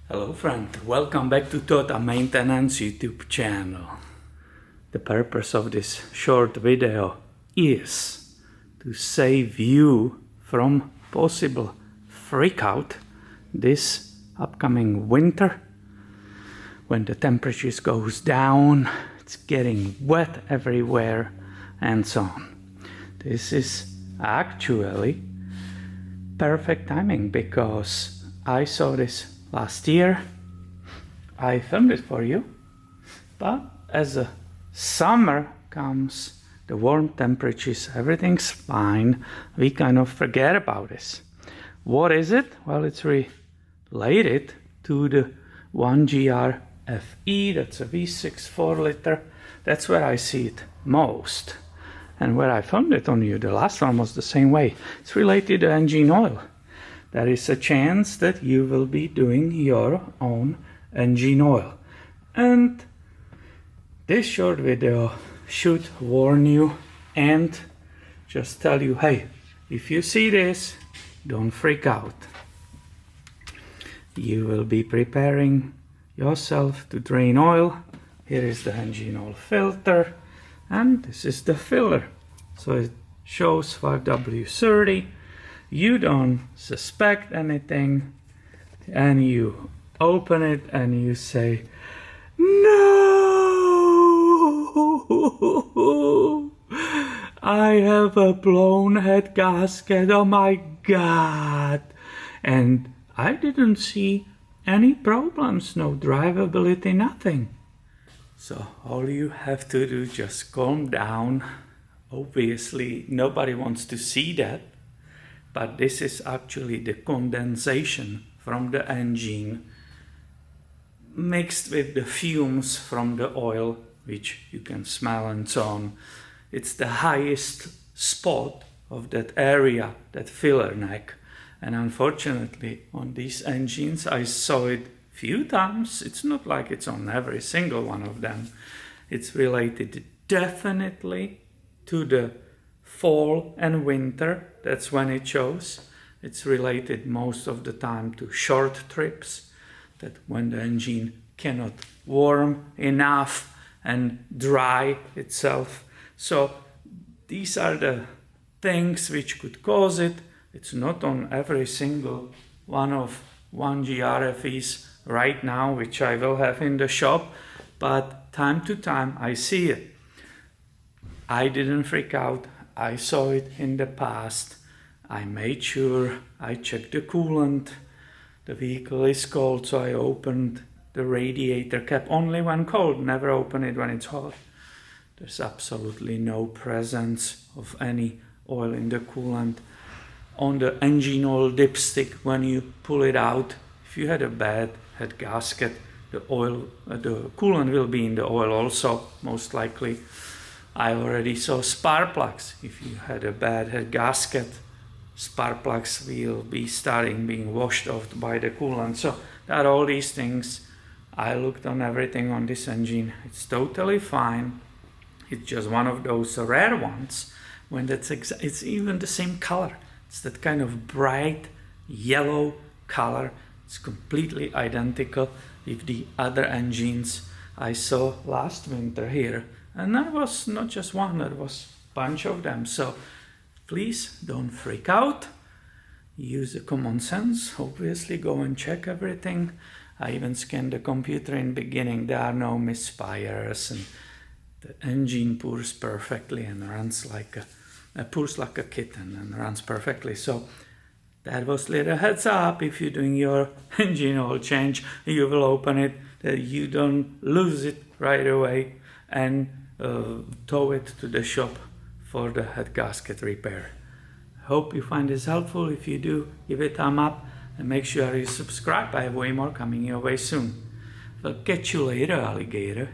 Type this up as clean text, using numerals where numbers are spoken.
Hello friend, welcome back to Tota Maintenance YouTube channel. The purpose of this short video is to save you from possible freakout this upcoming winter when the temperatures goes down, it's getting wet everywhere and so on. This is actually perfect timing because I saw this last year. I filmed it for you, but as the summer comes, the warm temperatures, everything's fine, we kind of forget about this. What is it? Well, it's related to the 1GR FE, that's a V6 4-liter. That's where I see it most. And where I filmed it on you, the last one was the same way. It's related to engine oil. There is a chance that you will be doing your own engine oil. And this short video should warn you and just tell you, hey, if you see this, don't freak out. You will be preparing yourself to drain oil. Here is the engine oil filter, and this is the filler. So it shows 5W30. You don't suspect anything, and you open it and you say, no, I have a blown head gasket, oh my God. And I didn't see any problems, no drivability, nothing. So all you have to do, just calm down. Obviously, nobody wants to see that. But this is actually the condensation from the engine mixed with the fumes from the oil, which you can smell and so on. It's the highest spot of that area, that filler neck. And unfortunately, on these engines, I saw it few times. It's not like it's on every single one of them. It's related definitely to the fall and winter. That's when it shows. It's related most of the time to short trips, that when the engine cannot warm enough and dry itself. So these are the things which could cause it. It's not on every single one of 1GR-FEs right now, which I will have in the shop, but time to time I see it. I didn't freak out. I saw it in the past. I made sure I checked the coolant. The vehicle is cold, so I opened the radiator cap only when cold, never open it when it's hot. There's absolutely no presence of any oil in the coolant. On the engine oil dipstick, when you pull it out, if you had a bad head gasket, the coolant will be in the oil also, most likely. I already saw spark plugs. If you had a bad head gasket, spark plugs will be being washed off by the coolant. So there are all these things. I looked on everything on this engine. It's totally fine. It's just one of those rare ones when it's even the same color. It's that kind of bright yellow color. It's completely identical with the other engines I saw last winter here. And that was not just one, there was a bunch of them. So please don't freak out. Use the common sense. Obviously go and check everything. I even scanned the computer in the beginning. There are no misfires, and the engine pours perfectly and runs pours like a kitten and runs perfectly. So that was little heads up. If you're doing your engine oil change, you will open it, that you don't lose it right away and tow it to the shop for the head gasket repair. Hope you find this helpful. If you do, give it a thumb up and make sure you subscribe. I have way more coming your way soon. I'll catch you later, alligator.